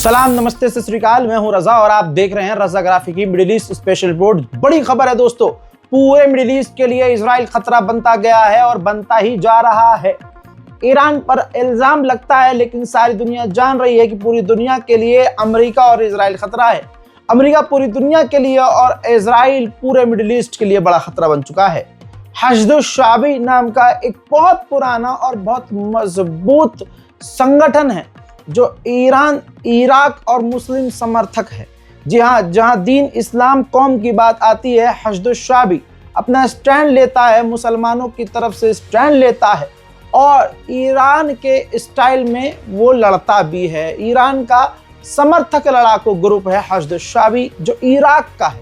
सलाम, नमस्ते, सत श्री अकाल। मैं हूं रजा और आप देख रहे हैं रजाग्राफी की मिडिल ईस्ट स्पेशल रिपोर्ट। बड़ी खबर है दोस्तों, पूरे मिडिल ईस्ट के लिए इजराइल खतरा बनता गया है और बनता ही जा रहा है। ईरान पर इल्जाम लगता है, लेकिन सारी दुनिया जान रही है कि पूरी दुनिया के लिए अमेरिका और इजराइल खतरा है। अमेरिका पूरी दुनिया के लिए और इजराइल पूरे मिडिल ईस्ट के लिए बड़ा खतरा बन चुका है। हशद-उश-शाबी नाम का एक बहुत पुराना और बहुत मजबूत संगठन है जो ईरान, इराक और मुस्लिम समर्थक है। जी हाँ, जहाँ दीन इस्लाम कौम की बात आती है, हशद-उश-शाबी अपना स्टैंड लेता है, मुसलमानों की तरफ से स्टैंड लेता है और ईरान के स्टाइल में वो लड़ता भी है। ईरान का समर्थक लड़ाकू ग्रुप है हशद-उश-शाबी, जो इराक का है।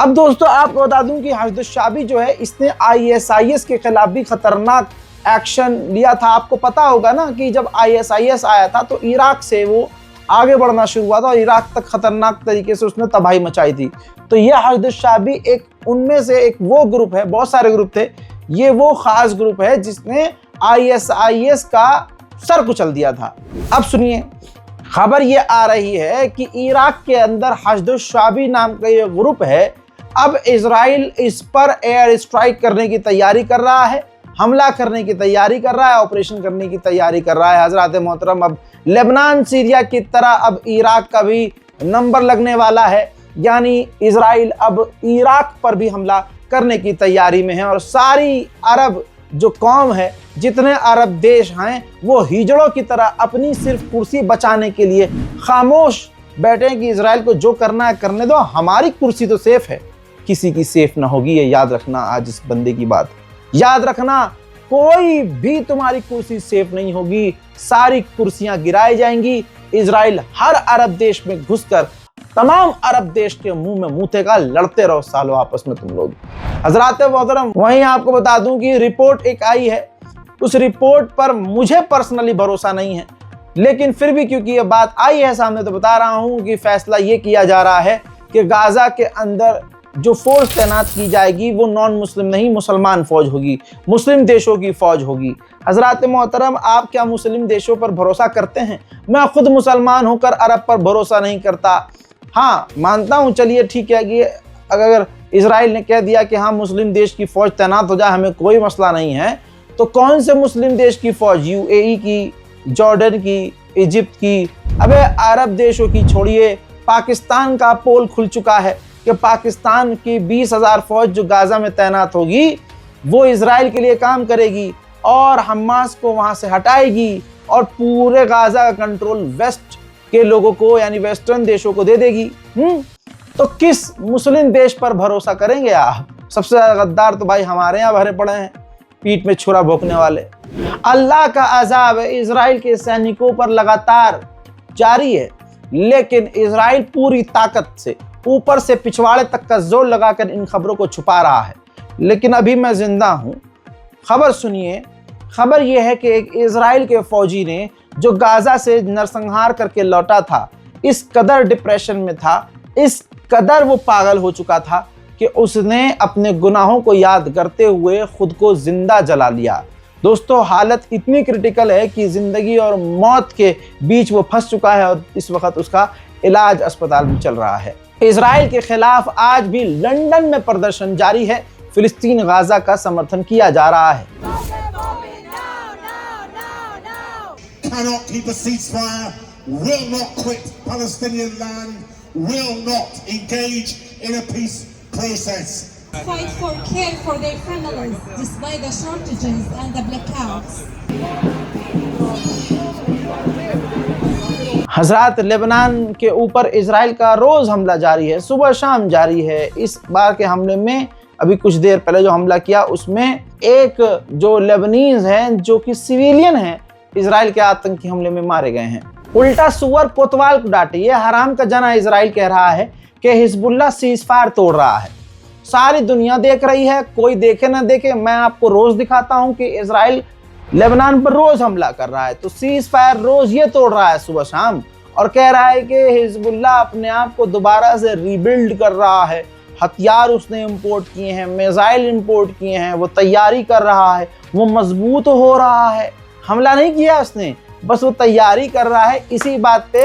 अब दोस्तों आपको बता दूं कि हशद-उश-शाबी जो है, इसने ISIS के खिलाफ भी खतरनाक एक्शन लिया था। आपको पता होगा ना कि जब ISIS आया था तो इराक से वो आगे बढ़ना शुरू हुआ था और इराक तक खतरनाक तरीके से उसने तबाही मचाई थी। तो ये हशद-उश-शाबी एक उनमें से एक वो ग्रुप है, बहुत सारे ग्रुप थे, ये वो खास ग्रुप है जिसने ISIS का सर कुचल दिया था। अब सुनिए, खबर ये आ रही है कि इराक के अंदर हशद-उश-शाबी नाम का ये ग्रुप है। अब इजराइल इस पर एयर स्ट्राइक करने की तैयारी कर रहा है, हमला करने की तैयारी कर रहा है, ऑपरेशन करने की तैयारी कर रहा है। हजरत मोहतरम, अब लेबनान, सीरिया की तरह अब इराक का भी नंबर लगने वाला है, यानी इजराइल अब इराक पर भी हमला करने की तैयारी में है। और सारी अरब जो कौम है, जितने अरब देश हैं, वो हिजड़ों की तरह अपनी सिर्फ कुर्सी बचाने के लिए खामोश बैठे हैं कि इजराइल को जो करना है करने दो, हमारी कुर्सी तो सेफ है, किसी की सेफ ना होगी। ये याद रखना, आज इस बंदे की बात याद रखना, कोई भी तुम्हारी कुर्सी सेफ नहीं होगी, सारी कुर्सियां गिराई जाएंगी। इजराइल हर अरब देश में घुसकर तमाम अरब देश के मुंह में मुतेगा, लड़ते रहो सालों आपस में तुम लोग। हजरात मोहतरम, वहीं आपको बता दूं कि रिपोर्ट एक आई है, उस रिपोर्ट पर मुझे पर्सनली भरोसा नहीं है, लेकिन फिर भी क्योंकि ये बात आई है सामने तो बता रहा हूं कि फैसला ये किया जा रहा है कि गाजा के अंदर जो फौज तैनात की जाएगी वो नॉन मुस्लिम नहीं, मुसलमान फौज होगी, मुस्लिम देशों की फौज होगी। हजरात मोहतरम, आप क्या मुस्लिम देशों पर भरोसा करते हैं? मैं खुद मुसलमान होकर अरब पर भरोसा नहीं करता। हाँ, मानता हूँ, चलिए ठीक है कि अगर इजराइल ने कह दिया कि हाँ मुस्लिम देश की फौज तैनात हो जाए, हमें कोई मसला नहीं है, तो कौन से मुस्लिम देश की फौज? UAE की, जॉर्डन की, इजिप्ट की? अबे अरब देशों की छोड़िए, पाकिस्तान का पोल खुल चुका है कि पाकिस्तान की 20,000 फौज जो गाजा में तैनात होगी वो इजराइल के लिए काम करेगी और हमास को वहां से हटाएगी और पूरे गाजा का कंट्रोल वेस्ट के लोगों को, यानी वेस्टर्न देशों को दे देगी। तो किस मुस्लिम देश पर भरोसा करेंगे आप? सबसे ज्यादा गद्दार तो भाई हमारे यहाँ भरे पड़े हैं, पीठ में छुरा भोंकने वाले। अल्लाह का अजाब इजराइल के सैनिकों पर लगातार जारी है, लेकिन इजराइल पूरी ताकत से ऊपर से पिछवाड़े तक का जोर लगाकर इन खबरों को छुपा रहा है। लेकिन अभी मैं जिंदा हूं। खबर सुनिए, खबर यह है कि एक इजराइल के फौजी ने जो गाजा से नरसंहार करके लौटा था, इस कदर डिप्रेशन में था, इस कदर वो पागल हो चुका था कि उसने अपने गुनाहों को याद करते हुए खुद को जिंदा जला लिया। दोस्तों, हालत इतनी क्रिटिकल है कि जिंदगी और मौत के बीच वो फंस चुका है और इस वक्त उसका इलाज अस्पताल में चल रहा है। इजराइल के खिलाफ आज भी लंदन में प्रदर्शन जारी है, फिलिस्तीन, गाजा का समर्थन किया जा रहा है। Cannot keep a ceasefire, will not quit Palestinian land, will not engage in a peace process. Fight for care for their families despite the shortages and the blackouts. हजरात, लेबनान के ऊपर इजराइल का रोज हमला जारी है, सुबह शाम जारी है। इस बार के हमले में अभी कुछ देर पहले जो हमला किया उसमें एक जो लेबनीज हैं जो कि सिविलियन हैं, इजराइल के आतंकी हमले में मारे गए हैं। उल्टा सुअर कोतवाल को डांटे, ये हराम का जना इजराइल कह रहा है कि हिजबुल्लाह सीज़फायर तोड़ रहा है। सारी दुनिया देख रही है, कोई देखे ना देखे, मैं आपको रोज दिखाता हूं कि इजराइल लेबनान पर रोज हमला कर रहा है, तो सीज़फायर रोज ये तोड़ रहा है सुबह शाम, और कह रहा है कि हिजबुल्लाह अपने आप को दोबारा से रीबिल्ड कर रहा है, हथियार उसने इंपोर्ट किए हैं, मिसाइल इंपोर्ट किए हैं, वो तैयारी कर रहा है, वो मजबूत हो रहा है। हमला नहीं किया उसने, बस वो तैयारी कर रहा है। इसी बात पे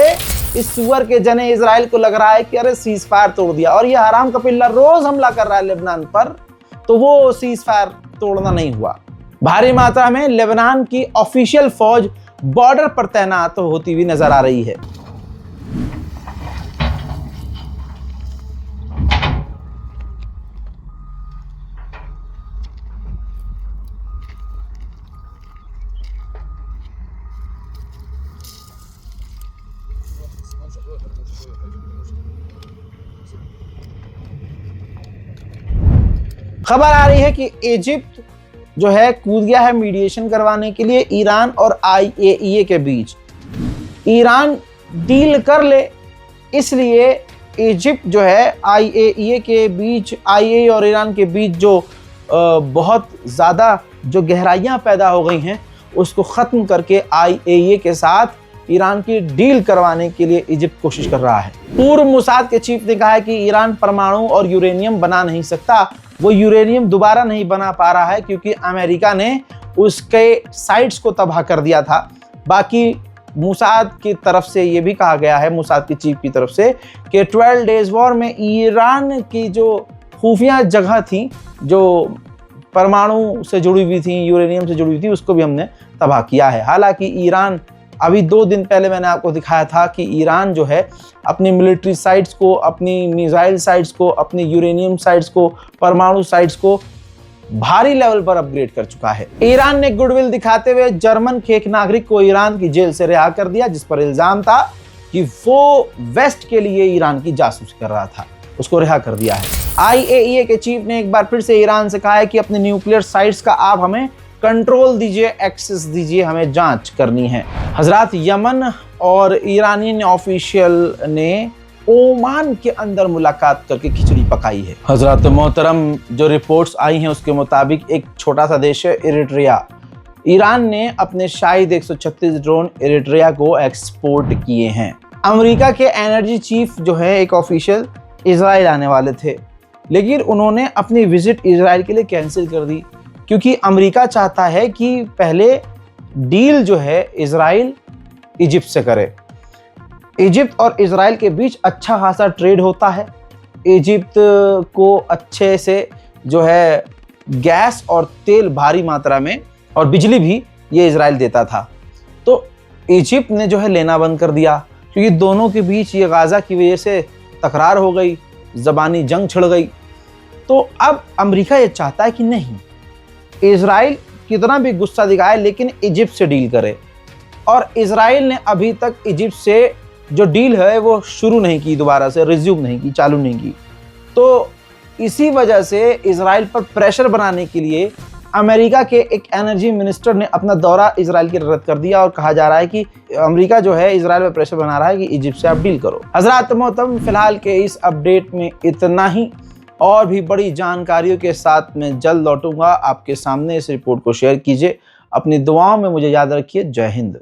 इस सुअर के जने इजराइल को लग रहा है कि अरे सीज फायर तोड़ दिया, और ये हराम का पिल्ला रोज हमला कर रहा है लेबनान पर, तो वो सीज फायर तोड़ना नहीं हुआ। भारी मात्रा में लेबनान की ऑफिशियल फौज बॉर्डर पर तैनात होती हुई नजर आ रही है। खबर आ रही है कि इजिप्ट जो है कूद गया है मीडिएशन करवाने के लिए ईरान और IAEA के बीच। ईरान डील कर ले, इसलिए इजिप्ट जो है IAEA के बीच, IAEA और ईरान के बीच जो बहुत ज़्यादा जो गहराइयाँ पैदा हो गई हैं उसको ख़त्म करके IAEA के साथ ईरान की डील करवाने के लिए इजिप्ट कोशिश कर रहा है। पूर्व मोसाद के चीफ ने कहा है कि ईरान परमाणु और यूरेनियम बना नहीं सकता, वो यूरेनियम दोबारा नहीं बना पा रहा है क्योंकि अमेरिका ने उसके साइट्स को तबाह कर दिया था। बाकी मोसाद की तरफ से ये भी कहा गया है, मोसाद के चीफ की तरफ से, कि 12 डेज वॉर में ईरान की जो खुफिया जगह थी जो परमाणु से जुड़ी हुई थी, यूरेनियम से जुड़ी हुई थी, उसको भी हमने तबाह किया है। हालांकि ईरान, अभी 2 दिन पहले मैंने आपको दिखाया था कि ईरान जो है अपनी मिलिट्री साइट्स को, अपनी मिसाइल साइट्स को, अपनी यूरेनियम साइट्स को, परमाणु साइट्स को भारी लेवल पर अपग्रेड कर चुका है। ईरान ने गुडविल दिखाते हुए जर्मन के एक नागरिक को ईरान की जेल से रिहा कर दिया, जिस पर इल्जाम था कि वो वेस्ट के लिए ईरान की जासूसी कर रहा था, उसको रिहा कर दिया है। IAEA के चीफ ने एक बार फिर से ईरान से कहा है कि अपने न्यूक्लियर साइट्स का आप हमें कंट्रोल दीजिए, एक्सेस दीजिए, हमें जांच करनी है। हजरात, यमन और ईरानी ऑफिशियल ने ओमान के अंदर मुलाकात करके खिचड़ी पकाई है। हजरात मोहतरम, जो रिपोर्ट्स आई हैं उसके मुताबिक एक छोटा सा देश है इरिट्रिया, ईरान ने अपने शाहिद 136 ड्रोन इरिट्रिया को एक्सपोर्ट किए हैं। अमेरिका के एनर्जी चीफ जो है एक ऑफिशियल इजराइल आने वाले थे, लेकिन उन्होंने अपनी विजिट इजराइल के लिए कैंसिल कर दी क्योंकि अमेरिका चाहता है कि पहले डील जो है इजराइल इजिप्ट से करे। इजिप्ट और इजराइल के बीच अच्छा खासा ट्रेड होता है। इजिप्ट को अच्छे से जो है गैस और तेल भारी मात्रा में और बिजली भी ये इजराइल देता था, तो इजिप्ट ने जो है लेना बंद कर दिया क्योंकि दोनों के बीच ये गाज़ा की वजह से तकरार हो गई, ज़बानी जंग छिड़ गई। तो अब अमेरिका ये चाहता है कि नहीं, इजराइल कितना भी गुस्सा दिखाए लेकिन इजिप्ट से डील करे, और इजराइल ने अभी तक इजिप्ट से जो डील है वो शुरू नहीं की, दोबारा से रिज्यूम नहीं की, चालू नहीं की। तो इसी वजह से इजराइल पर प्रेशर बनाने के लिए अमेरिका के एक एनर्जी मिनिस्टर ने अपना दौरा इजराइल की रद्द कर दिया और कहा जा रहा है कि अमेरिका जो है इजराइल पर प्रेशर बना रहा है कि इजिप्ट से आप डील करो। हजरात मोहतरम, फिलहाल के इस अपडेट में इतना ही, और भी बड़ी जानकारियों के साथ मैं जल्द लौटूंगा आपके सामने। इस रिपोर्ट को शेयर कीजिए, अपनी दुआओं में मुझे याद रखिए। जय हिंद।